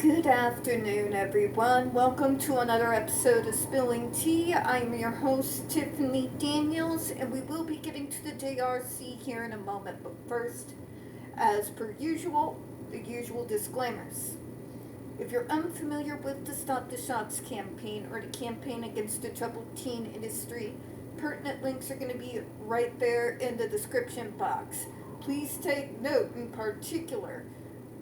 Good afternoon, everyone. Welcome to another episode of Spilling Tea. I'm your host, Tiffany Daniels, and we will be getting to the JRC here in a moment. But first, as per usual, the usual disclaimers. If you're unfamiliar with the Stop the Shots campaign or the campaign against the troubled teen industry, pertinent links are going to be right there in the description box. Please take note in particular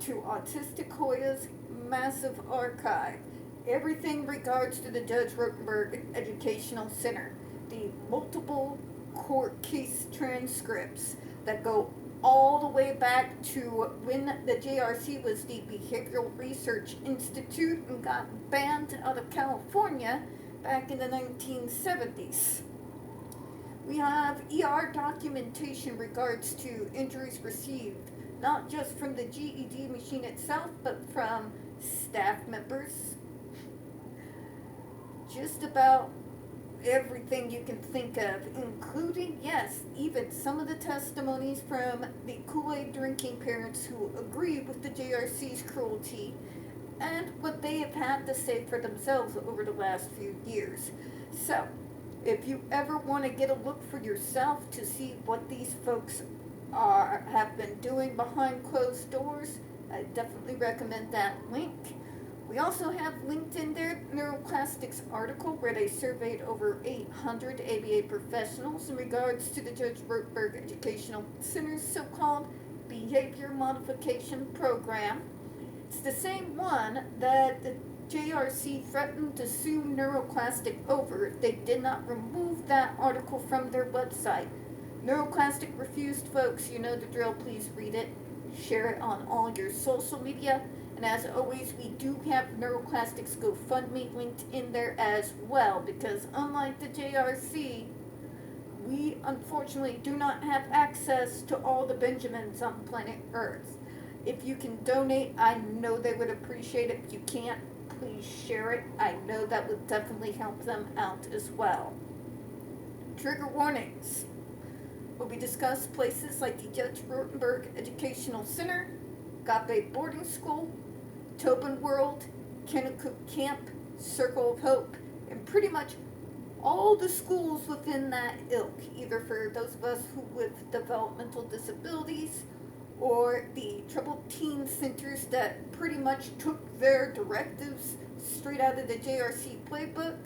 to Autistic Hoya's massive archive, everything regards to the Judge Rotenberg Educational Center, the multiple court case transcripts that go all the way back to when the JRC was the Behavioral Research Institute and got banned out of California back in the 1970s. We have ER documentation regards to injuries received, not just from the GED machine itself, but from staff members. Just about everything you can think of, including, yes, even some of the testimonies from the Kool-Aid drinking parents who agree with the JRC's cruelty and what they have had to say for themselves over the last few years. So, if you ever want to get a look for yourself to see what these folks have been doing behind closed doors, I definitely recommend that link. We also have linked in there Neuroplastics article where they surveyed over 800 ABA professionals in regards to the Judge Rotenberg Educational Center's so-called behavior modification program. It's the same one that the JRC threatened to sue Neuroplastic over if they did not remove that article from their website. Neuroplastic refused, folks. You know the drill. Please read it. Share it on all your social media. And as always, we do have Neuroplastic's GoFundMe linked in there as well, because unlike the JRC, we unfortunately do not have access to all the Benjamins on planet Earth. If you can donate, I know they would appreciate it. If you can't, please share it. I know that would definitely help them out as well. Trigger warnings. Will be discussed places like the Judge Rotenberg Educational Center, Agape Boarding School, Tobin World, Kennecook Camp, Circle of Hope, and pretty much all the schools within that ilk, either for those of us who with developmental disabilities or the troubled teen centers that pretty much took their directives straight out of the JRC playbook.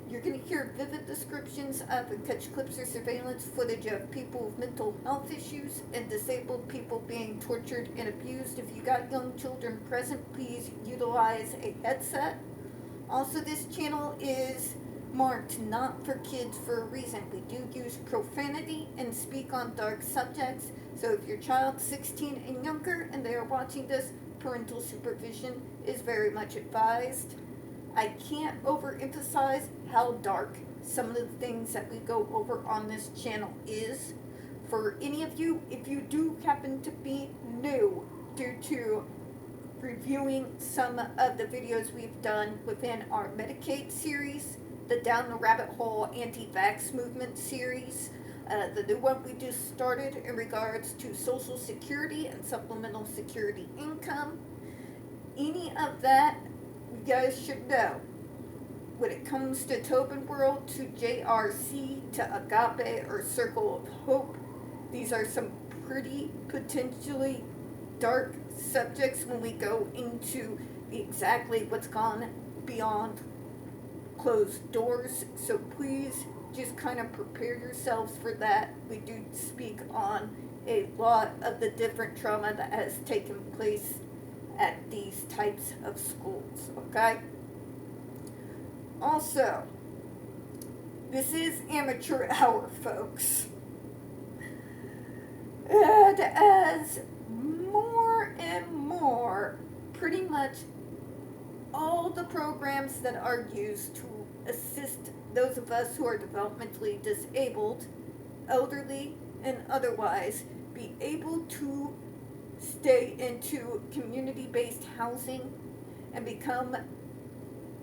You're going to hear vivid descriptions of and catch clips or surveillance footage of people with mental health issues and disabled people being tortured and abused. If you got young children present, please utilize a headset. Also, this channel is marked not for kids for a reason. We do use profanity and speak on dark subjects. So if your child's 16 and younger and they are watching this, parental supervision is very much advised. I can't overemphasize how dark some of the things that we go over on this channel is. For any of you, if you do happen to be new due to reviewing some of the videos we've done within our Medicaid series, the Down the Rabbit Hole Anti-Vax Movement series, the new one we just started in regards to Social Security and Supplemental Security Income, any of that, you guys should know, when it comes to Tobin World, to JRC, to Agape, or Circle of Hope, these are some pretty potentially dark subjects when we go into exactly what's gone beyond closed doors. So please just kind of prepare yourselves for that. We do speak on a lot of the different trauma that has taken place at these types of schools, okay? Also, this is amateur hour, folks. And as more and more, pretty much all the programs that are used to assist those of us who are developmentally disabled, elderly, and otherwise, be able to stay into community-based housing and become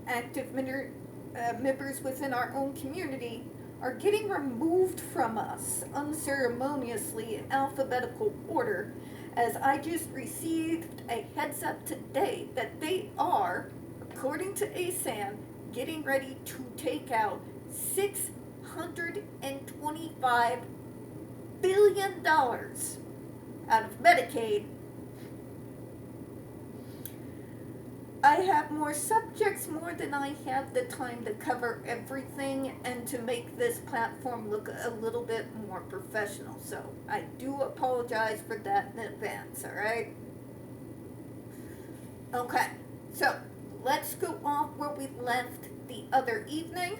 active members within our own community, are getting removed from us unceremoniously in alphabetical order as I just received a heads up today that they are, according to ASAN, getting ready to take out $625 billion out of Medicaid. I have more subjects more than I have the time to cover everything and to make this platform look a little bit more professional. So I do apologize for that in advance, alright? Okay, so let's go off where we left the other evening.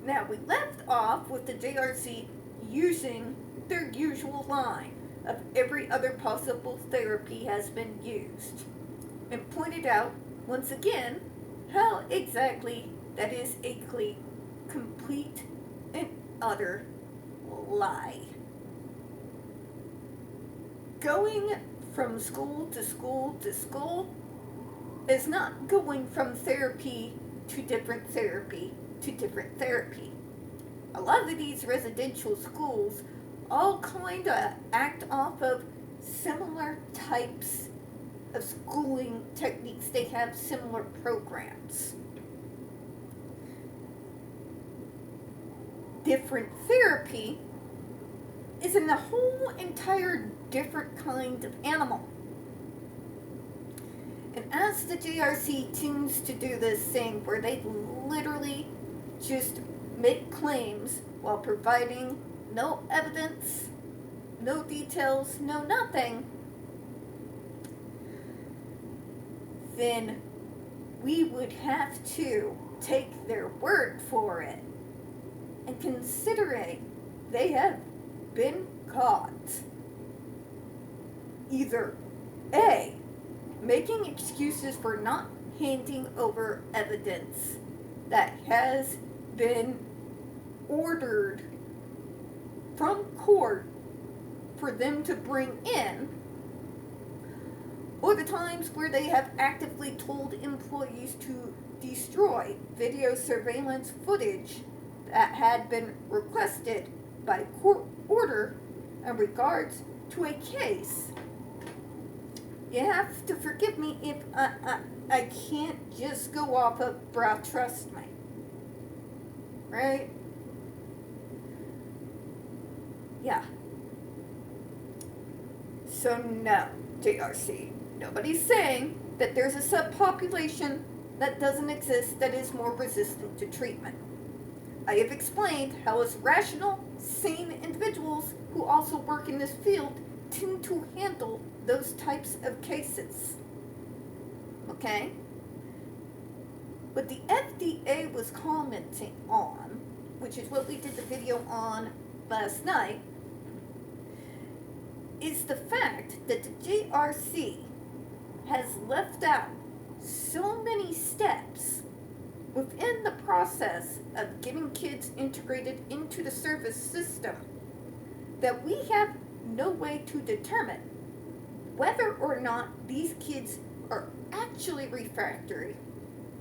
Now, we left off with the JRC using their usual line of every other possible therapy has been used, and pointed out, once again, how exactly that is a complete and utter lie. Going from school to school to school is not going from therapy to different therapy to different therapy. A lot of these residential schools all kind of act off of similar types of schooling techniques. They have similar programs. Different therapy is in a whole entire different kind of animal. And as the JRC tends to do this thing where they literally just make claims while providing no evidence, no details, no nothing, then we would have to take their word for it. And considering they have been caught either A, making excuses for not handing over evidence that has been ordered from court for them to bring in, or the times where they have actively told employees to destroy video surveillance footage that had been requested by court order in regards to a case. You have to forgive me if I can't just go off of brow, trust me. Right? Yeah. So no, JRC, nobody's saying that there's a subpopulation that doesn't exist that is more resistant to treatment. I have explained how as rational, sane individuals who also work in this field tend to handle those types of cases. Okay? What the FDA was commenting on, which is what we did the video on last night, is the fact that the JRC has left out so many steps within the process of getting kids integrated into the service system that we have no way to determine whether or not these kids are actually refractory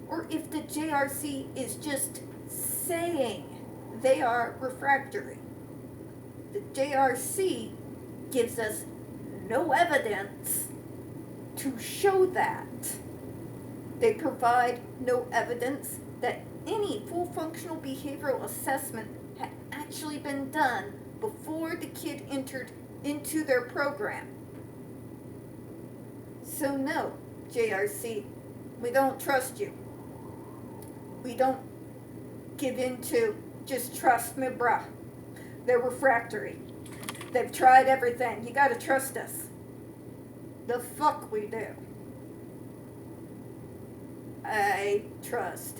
or if the JRC is just saying they are refractory. The JRC gives us no evidence to show that. They provide no evidence that any full functional behavioral assessment had actually been done before the kid entered into their program. So no, JRC, we don't trust you. We don't give in to just trust me, bruh. They're refractory. They've tried everything. You gotta trust us. The fuck we do. I trust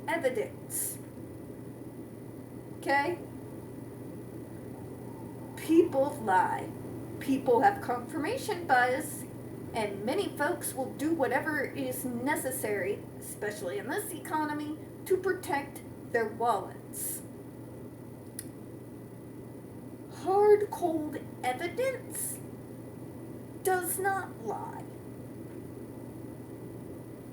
evidence. Okay? People lie. People have confirmation bias, and many folks will do whatever is necessary, especially in this economy, to protect their wallets. Hard, cold evidence does not lie.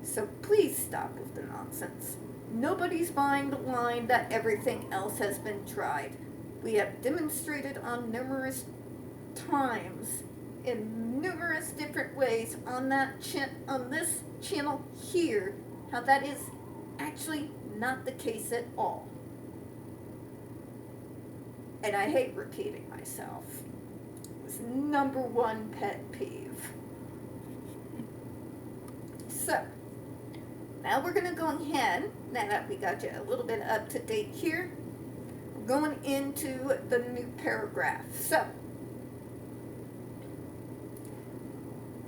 So please stop with the nonsense. Nobody's buying the line that everything else has been tried. We have demonstrated on numerous times in numerous different ways on on this channel here how that is actually not the case at all. And I hate repeating myself. It's #1 pet peeve. So, now we're going to go ahead, now that we got you a little bit up to date here, we're going into the new paragraph. So,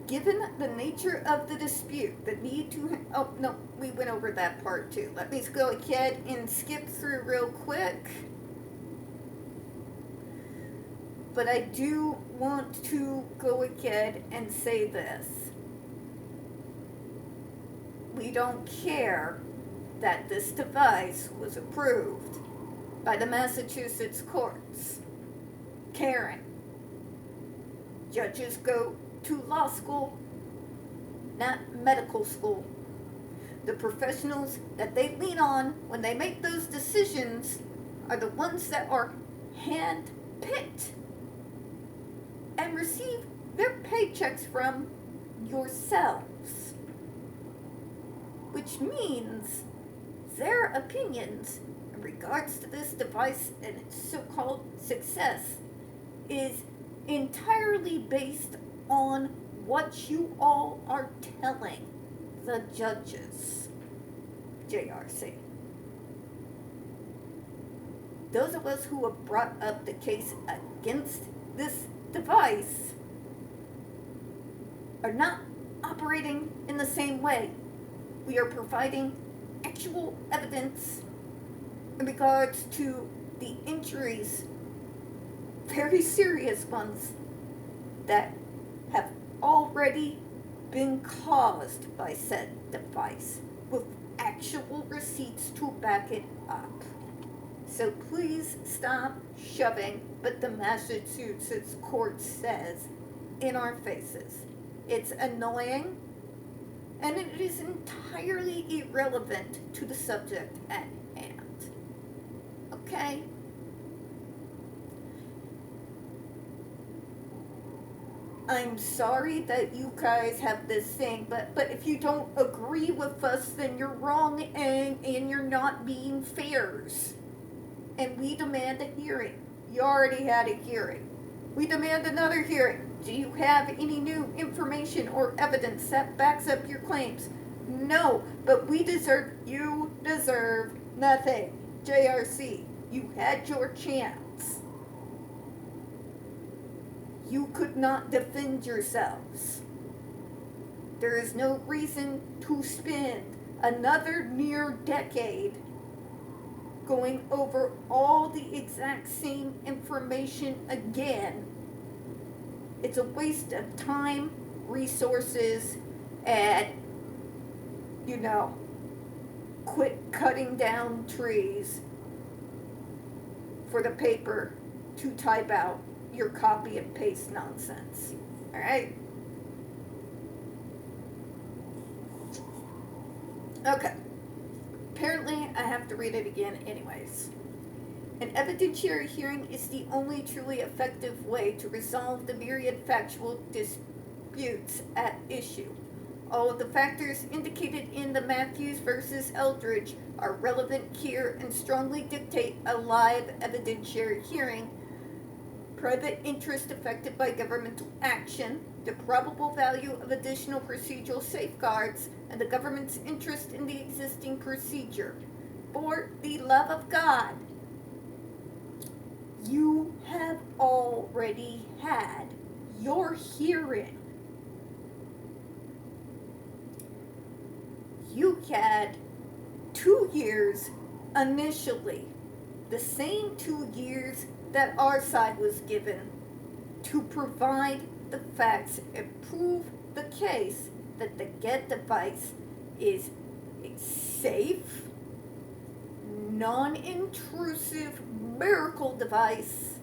given the nature of the dispute, the need to, oh no, we went over that part too. Let me go ahead and skip through real quick. But I do want to go ahead and say this. We don't care that this device was approved by the Massachusetts courts. Karen, judges go to law school, not medical school. The professionals that they lean on when they make those decisions are the ones that are hand-picked and receive their paychecks from yourselves. Which means their opinions in regards to this device and its so-called success is entirely based on what you all are telling the judges, JRC. Those of us who have brought up the case against this device are not operating in the same way. We are providing actual evidence in regards to the injuries, very serious ones, that have already been caused by said device, with actual receipts to back it up. So please stop shoving what the Massachusetts court says in our faces. It's annoying, and it is entirely irrelevant to the subject at hand. Okay? I'm sorry that you guys have this thing, but if you don't agree with us, then you're wrong and you're not being fairs. And we demand a hearing. You already had a hearing. We demand another hearing. Do you have any new information or evidence that backs up your claims? No, but you deserve nothing. JRC, you had your chance. You could not defend yourselves. There is no reason to spend another near decade going over all the exact same information again. It's a waste of time, resources, and, quit cutting down trees for the paper to type out your copy and paste nonsense. Alright? Okay. Apparently, I have to read it again anyways. An evidentiary hearing is the only truly effective way to resolve the myriad factual disputes at issue. All of the factors indicated in the Matthews versus Eldridge are relevant here and strongly dictate a live evidentiary hearing. Private interest affected by governmental action, the probable value of additional procedural safeguards, and the government's interest in the existing procedure. For the love of God, you have already had your hearing. You had 2 years initially, the same 2 years that our side was given, to provide the facts and prove the case that the GED device is a safe, non-intrusive miracle device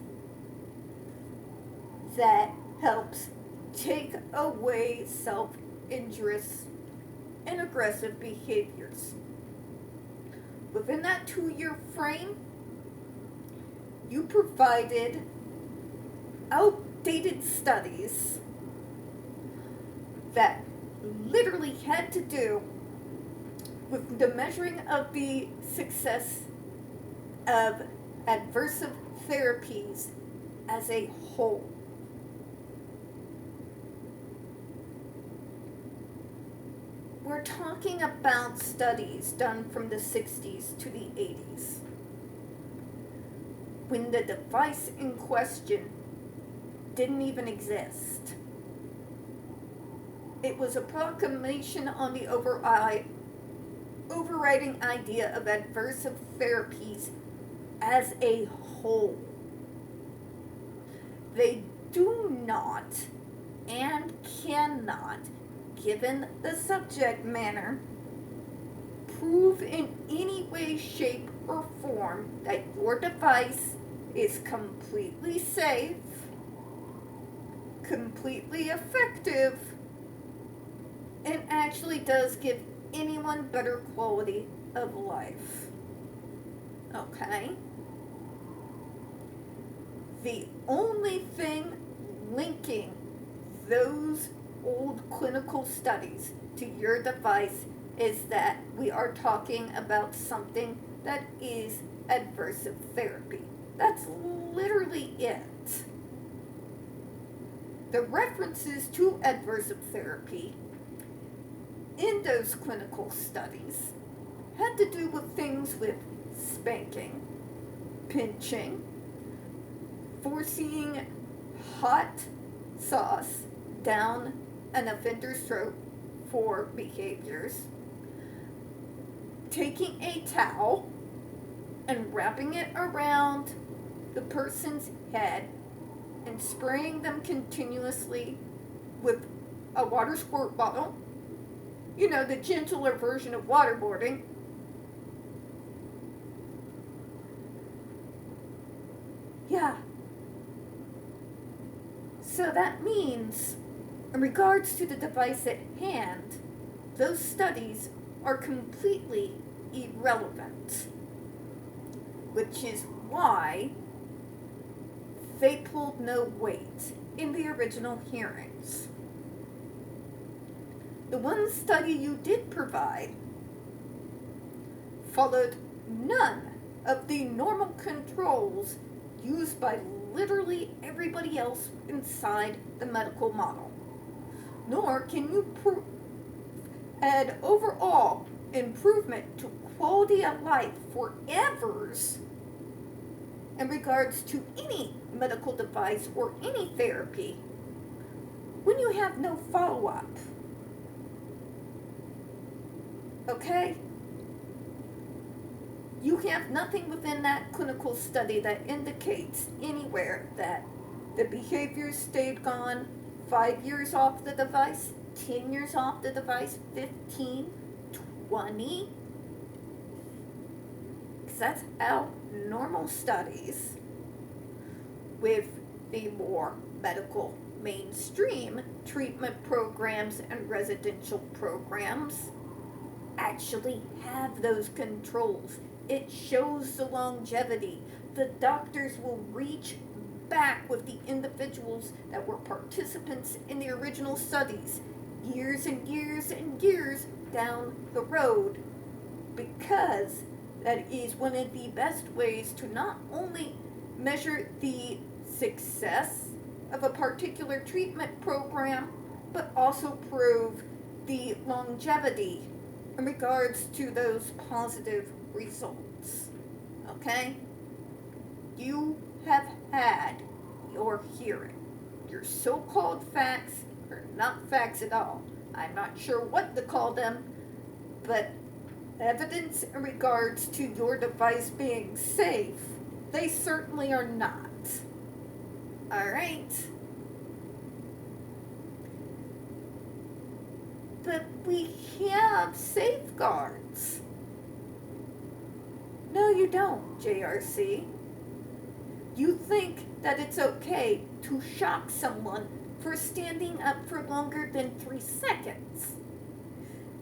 that helps take away self-injurious and aggressive behaviors. within that 2-year frame, you provided outdated studies that literally had to do with the measuring of the success of adversive therapies as a whole. We're talking about studies done from the 60s to the 80s, when the device in question didn't even exist. It was a proclamation on the overriding idea of adversive therapies as a whole. They do not and cannot, given the subject matter, prove in any way, shape, or form that your device is completely safe, completely effective, and actually does give anyone better quality of life. Okay? The only thing linking those old clinical studies to your device is that we are talking about something that is adversive therapy. That's literally it. The references to adversive therapy in those clinical studies had to do with things with spanking, pinching, forcing hot sauce down an offender's throat for behaviors, taking a towel and wrapping it around the person's head and spraying them continuously with a water squirt bottle. You know, the gentler version of waterboarding. Yeah. So that means, in regards to the device at hand, those studies are completely irrelevant. Which is why they pulled no weight in the original hearings. The one study you did provide followed none of the normal controls used by literally everybody else inside the medical model. Nor can you add overall improvement to quality of life for evers in regards to any medical device or any therapy when you have no follow-up. Okay? You have nothing within that clinical study that indicates anywhere that the behaviors stayed gone 5 years off the device, 10 years off the device, 15, 20. Because that's how normal studies with the more medical mainstream treatment programs and residential programs actually have those controls. It shows the longevity. The doctors will reach back with the individuals that were participants in the original studies years and years and years down the road, because that is one of the best ways to not only measure the success of a particular treatment program, but also prove the longevity in regards to those positive results. Okay? You have had your hearing. Your so-called facts are not facts at all. I'm not sure what to call them, but evidence in regards to your device being safe, they certainly are not. Alright? But we have safeguards. No, you don't, JRC. You think that it's okay to shock someone for standing up for longer than 3 seconds.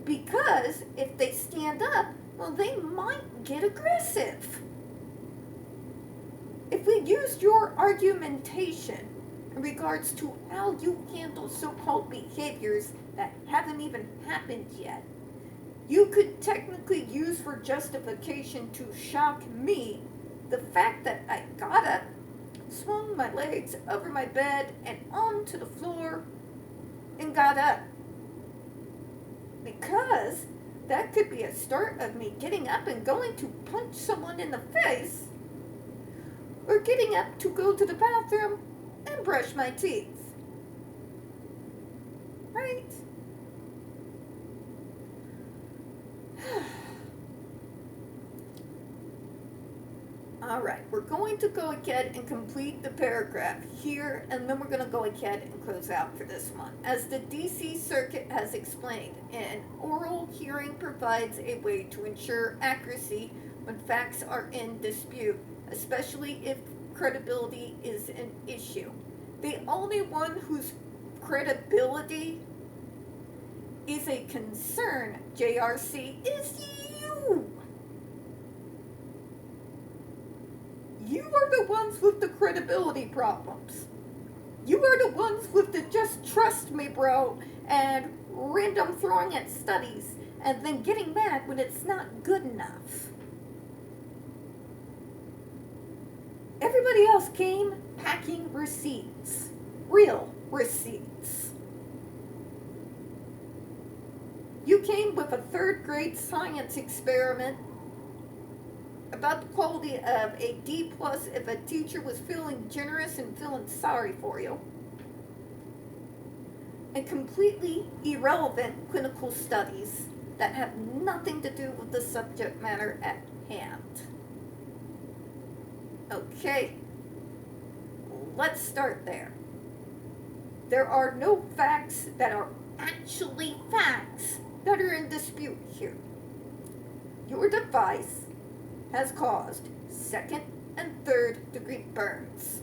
Because if they stand up, well, they might get aggressive. If we used your argumentation in regards to how you handle so-called behaviors that haven't even happened yet, you could technically use for justification to shock me the fact that I got up, swung my legs over my bed and onto the floor, and got up. Because that could be a start of me getting up and going to punch someone in the face, or getting up to go to the bathroom and brush my teeth. Right? Alright, we're going to go ahead and complete the paragraph here, and then we're going to go ahead and close out for this one. As the DC Circuit has explained, an oral hearing provides a way to ensure accuracy when facts are in dispute, especially if credibility is an issue. The only one whose credibility is a concern, JRC, is you. You are the ones with the credibility problems. You are the ones with the just trust me, bro, and random throwing at studies, and then getting mad when it's not good enough. Everybody else came packing receipts. Real receipts. You came with a third grade science experiment about the quality of a D+ if a teacher was feeling generous and feeling sorry for you, and completely irrelevant clinical studies that have nothing to do with the subject matter at hand. Okay, let's start there. There are no facts that are actually facts that are in dispute here. Your device has caused second and third degree burns.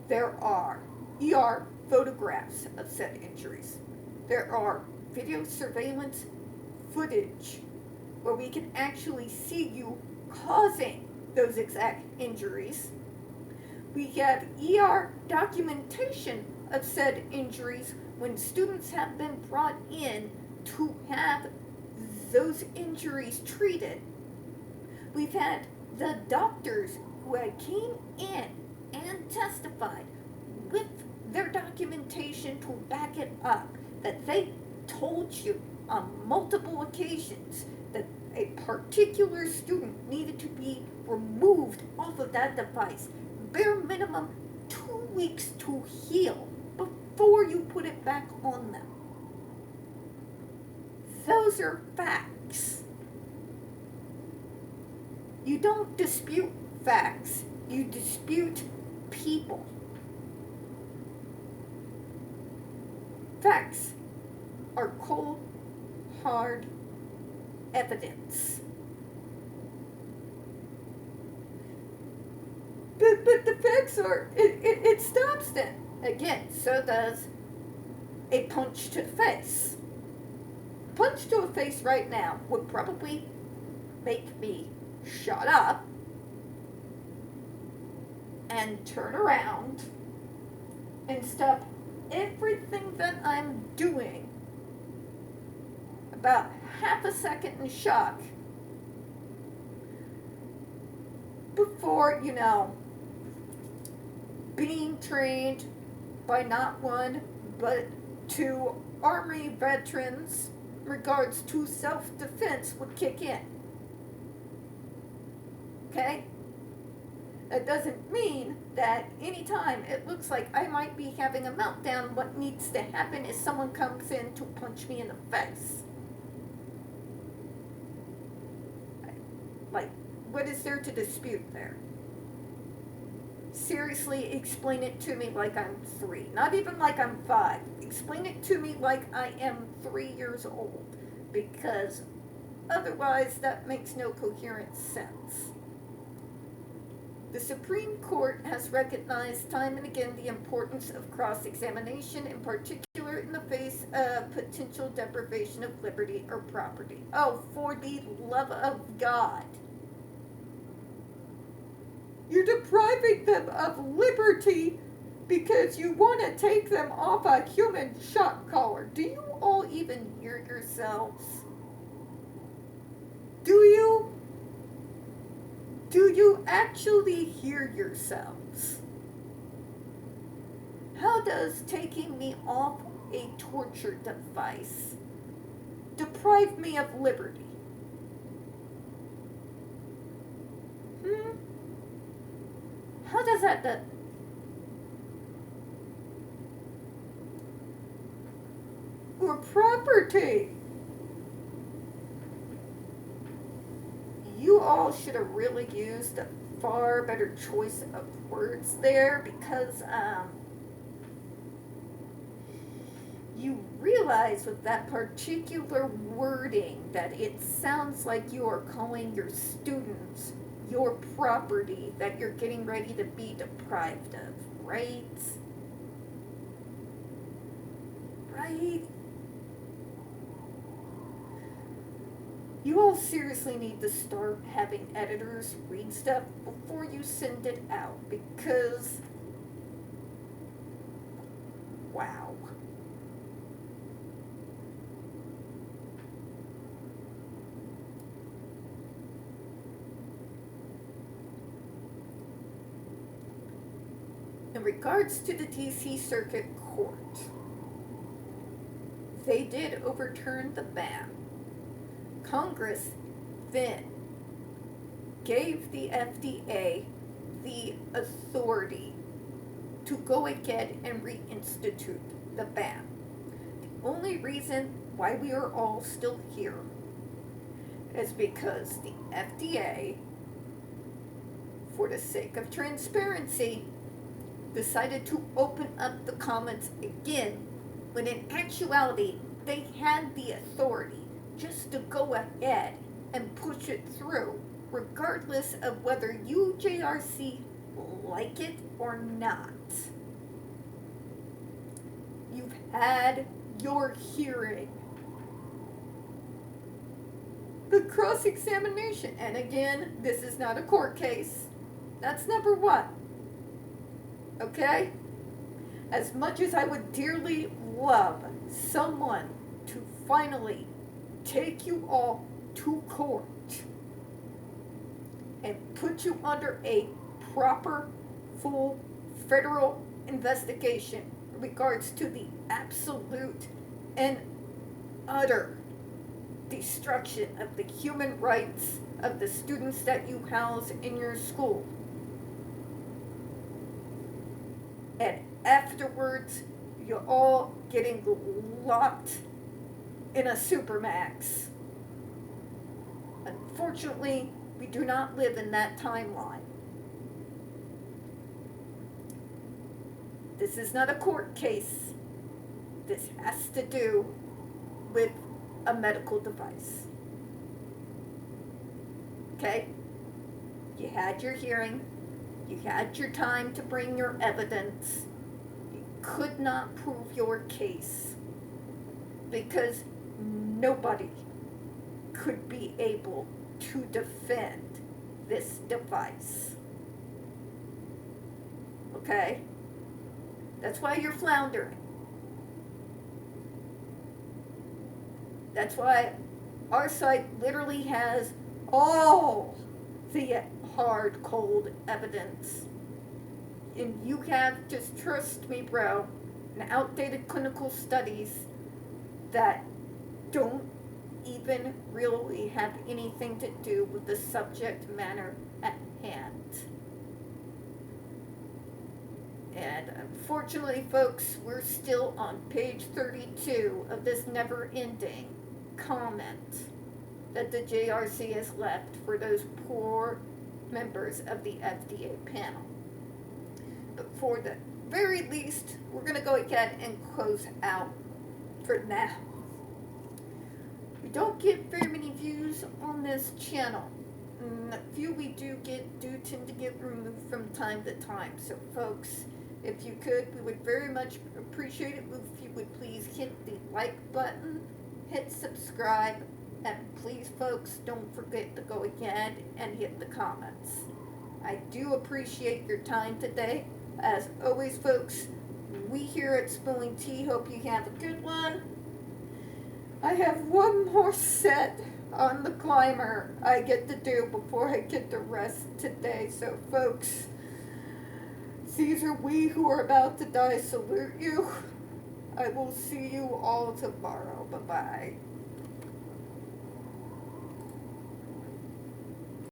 There are ER photographs of said injuries. There are video surveillance footage where we can actually see you causing those exact injuries. We have ER documentation of said injuries when students have been brought in to have those injuries treated. We've had the doctors who had came in and testified with their documentation to back it up that they told you on multiple occasions that a particular student needed to be removed off of that device, bare minimum 2 weeks to heal before you put it back on them. Those are facts. You don't dispute facts, you dispute people. Facts are cold, hard evidence. But the facts are, it stops then. Again, so does a punch to the face. A punch to a face right now would probably make me shut up and turn around and stop everything that I'm doing about half a second in shock before, being trained by not one but two Army veterans in regards to self-defense would kick in. Okay? That doesn't mean that anytime it looks like I might be having a meltdown, what needs to happen is someone comes in to punch me in the face. Like, what is there to dispute there? Seriously, explain it to me like I'm 3. Not even like I'm 5. Explain it to me like I am 3 years old. Because otherwise that makes no coherent sense. The Supreme Court has recognized time and again the importance of cross-examination, in particular particular in the face of potential deprivation of liberty or property. Oh, for the love of God. You're depriving them of liberty because you want to take them off a human shock collar. Do you all even hear yourselves? Do you? Do you actually hear yourselves? How does taking me off a torture device deprive me of liberty? How does that or property? You all should have really used a far better choice of words there, because you realize with that particular wording that it sounds like you are calling your students your property that you're getting ready to be deprived of, right? Right? You all seriously need to start having editors read stuff before you send it out, because, wow. In regards to the DC Circuit Court, they did overturn the ban. Congress then gave the FDA the authority to go ahead and reinstitute the ban. The only reason why we are all still here is because the FDA, for the sake of transparency, decided to open up the comments again, when in actuality they had the authority just to go ahead and push it through, regardless of whether you, JRC, like it or not. You've had your hearing. The cross-examination, and again, this is not a court case. That's number one. Okay? As much as I would dearly love someone to finally take you all to court and put you under a proper, full federal investigation in regards to the absolute and utter destruction of the human rights of the students that you house in your school. And afterwards, you're all getting locked in a supermax. Unfortunately, we do not live in that timeline. This is not a court case. This has to do with a medical device. Okay? You had your hearing. You had your time to bring your evidence. You could not prove your case because nobody could be able to defend this device. Okay? That's why you're floundering. That's why our site literally has all the hard, cold evidence. And you have, just trust me, bro, an outdated clinical studies that don't even really have anything to do with the subject matter at hand. And unfortunately, folks, we're still on page 32 of this never-ending comment that the JRC has left for those poor members of the FDA panel. But for the very least, we're going to go ahead and close out for now. We don't get very many views on this channel. The few we do get do tend to get removed from time to time. So folks, If you could, we would very much appreciate it if you would please hit the like button, hit subscribe, and please, folks, don't forget to go ahead and hit the comments. I do appreciate your time today. As always, folks, we here at Spilling Tea hope you have a good one. I have one more set on the climber I get to do before I get to rest today. So, folks, these are we who are about to die. Salute you. I will see you all tomorrow. Bye-bye.